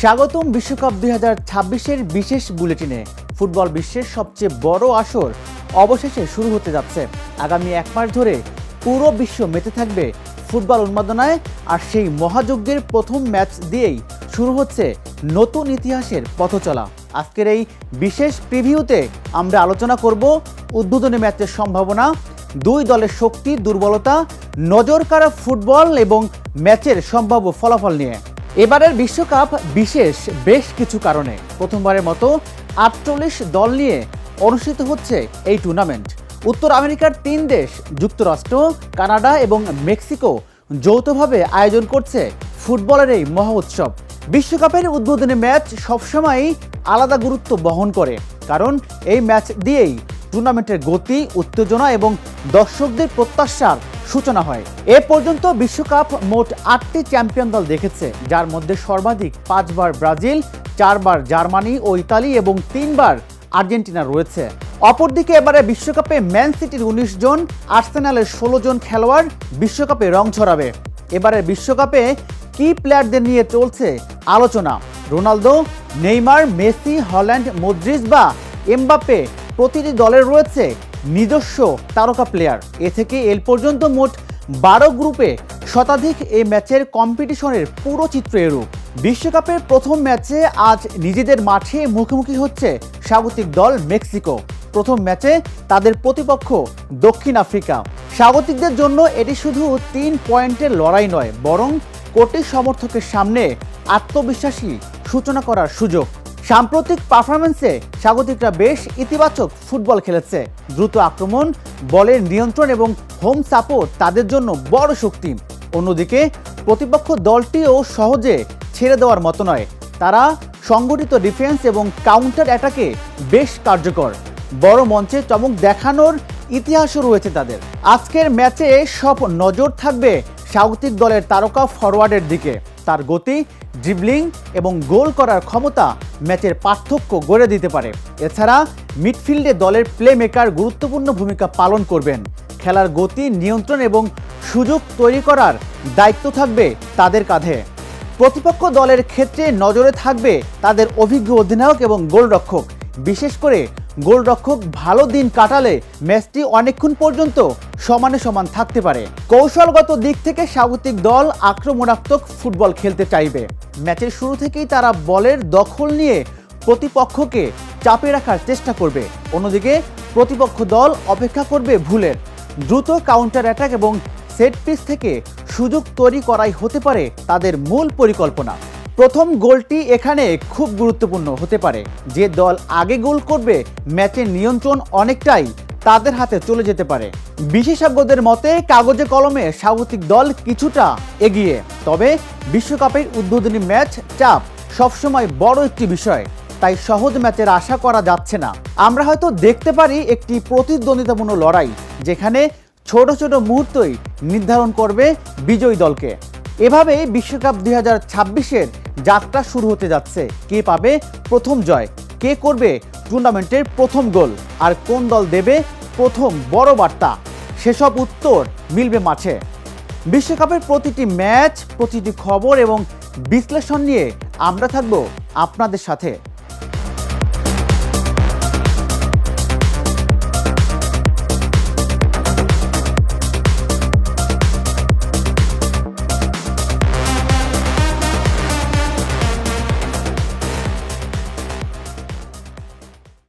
স্বাগতম বিশ্বকাপ 2026-এর বিশেষ বুলেটিনে। ফুটবল বিশ্বের সবচেয়ে বড় আসর অবশেষে শুরু হতে যাচ্ছে। আগামী এক মাস ধরে পুরো বিশ্ব মেতে থাকবে ফুটবল উন্মাদনায়, আর সেই মহাযজ্ঞের প্রথম ম্যাচ দিয়েই শুরু হচ্ছে নতুন ইতিহাসের পথচলা। আজকের এই বিশেষ প্রিভিউতে আমরা আলোচনা করব উদ্বোধনী ম্যাচের সম্ভাবনা, দুই দলের শক্তি দুর্বলতা, নজরকাড়া ফুটবল এবং ম্যাচের সম্ভাব্য ফলাফল নিয়ে। এবারের বিশ্বকাপ বিশেষ বেশ কিছু কারণে। প্রথমবারের মতো 48 দল নিয়ে অনুষ্ঠিত হচ্ছে এই টুর্নামেন্ট। উত্তর আমেরিকার 3 দেশ যুক্তরাষ্ট্র, কানাডা এবং মেক্সিকো যৌথভাবে আয়োজন করছে ফুটবলের এই মহা উৎসব। বিশ্বকাপের উদ্বোধনী ম্যাচ সবসময়ই আলাদা গুরুত্ব বহন করে, কারণ এই ম্যাচ দিয়েই টুর্নামেন্টের গতি, উত্তেজনা এবং দর্শকদের প্রত্যাশার সূচনা হয়। এ পর্যন্ত বিশ্বকাপ মোট 8টি চ্যাম্পিয়ন দল দেখেছে, যার মধ্যে সর্বাধিক 5 বার ব্রাজিল, 4 বার জার্মানি ও ইতালি এবং 3 বার আর্জেন্টিনা রয়েছে। অপরদিকে এবারে বিশ্বকাপে ম্যান সিটির 19 জন, আর্সেনালের 16 জন খেলোয়াড় বিশ্বকাপে রং ছড়াবে। এবারের বিশ্বকাপে কি প্লেয়ারদের নিয়ে চলছে আলোচনা? Ronaldo, Neymar, Messi, Haaland, Modric বা এমবাপ্পে, প্রতিটি দলের রয়েছে নিজস্ব তারকা প্লেয়ার। এ থেকে এল পর্যন্ত মোট 12 গ্রুপে শতাধিক এই ম্যাচের কম্পিটিশনের পুরো চিত্র এরূপ। বিশ্বকাপের প্রথম ম্যাচে আজ নিজেদের মাঠে মুখোমুখি হচ্ছে স্বাগতিক দল মেক্সিকো। প্রথম ম্যাচে তাদের প্রতিপক্ষ দক্ষিণ আফ্রিকা। স্বাগতিকদের জন্য এটি শুধু 3 পয়েন্টের লড়াই নয়, বরং কোটি সমর্থকের সামনে আত্মবিশ্বাসী সূচনা করার সুযোগ। সাম্প্রতিক পারফরমেন্সে স্বাগতিকরা বেশ ইতিবাচক ফুটবল খেলেছে। দ্রুত আক্রমণ, বলের নিয়ন্ত্রণ এবং হোম সাপোর্ট তাদের জন্য বড় শক্তি। অন্যদিকে প্রতিপক্ষ দলটিও সহজে ছেড়ে দেওয়ার মতো নয়। তারা সংগঠিত ডিফেন্স এবং কাউন্টার অ্যাটাকে বেশ কার্যকর। বড় মঞ্চে চমক দেখানোর ইতিহাসও রয়েছে তাদের। আজকের ম্যাচে সব নজর থাকবে স্বাগতিক দলের তারকা ফরওয়ার্ডের দিকে। তার গতি, ড্রিবলিং এবং গোল করার ক্ষমতা ম্যাচের পার্থক্য গড়ে দিতে পারে। এছাড়া মিডফিল্ডে দলের প্লে মেকার গুরুত্বপূর্ণ ভূমিকা পালন করবেন। খেলার গতি, নিয়ন্ত্রণ এবং সুযোগ তৈরি করার দায়িত্ব থাকবে তাদের কাঁধে। প্রতিপক্ষ দলের ক্ষেত্রে নজরে থাকবে তাদের অভিজ্ঞ অধিনায়ক এবং গোলরক্ষক। বিশেষ করে গোলরক্ষক ভালো দিন কাটালে ম্যাচটি অনেকক্ষণ পর্যন্ত সমানে সমান থাকতে পারে। কৌশলগত দিক থেকে স্বাগতিক দল আক্রমণাত্মক ফুটবল খেলতে চাইবে। ম্যাচের শুরু থেকেই তারা বলের দখল নিয়ে প্রতিপক্ষকে চাপে রাখার চেষ্টা করবে। অন্যদিকে প্রতিপক্ষ দল অপেক্ষা করবে ভুলের। দ্রুত কাউন্টার অ্যাটাক এবং সেট পিস থেকে সুযোগ তৈরি করাই হতে পারে তাদের মূল পরিকল্পনা। প্রথম গোলটি এখানে খুব গুরুত্বপূর্ণ হতে পারে। যে দল আগে গোল করবে ম্যাচের নিয়ন্ত্রণ অনেকটাই তাদের হাতে চলে যেতে পারে। বিশেষজ্ঞদের মতে কাগজে কলমে স্বাগতিক দল কিছুটা এগিয়ে, তবে বিশ্বকাপের উদ্বোধনী ম্যাচ চাপ সবসময় বড় একটি বিষয়, তাই সহজ ম্যাচের আশা করা যাচ্ছে না। আমরা হয়তো দেখতে পারি একটি প্রতিদ্বন্দ্বিতাপূর্ণ লড়াই, যেখানে ছোট ছোট মুহূর্তই নির্ধারণ করবে বিজয়ী দলকে। এভাবেই বিশ্বকাপ 2026-এর যাত্রা শুরু হতে যাচ্ছে। কে পাবে প্রথম জয়, কে করবে টুর্নামেন্টের প্রথম গোল, আর কোন দল দেবে প্রথম বড় বার্তা, সেসব উত্তর মিলবে মাঠে। বিশ্বকাপের প্রতিটি ম্যাচ, প্রতিটি খবর এবং বিশ্লেষণ নিয়ে আমরা থাকব আপনাদের সাথে।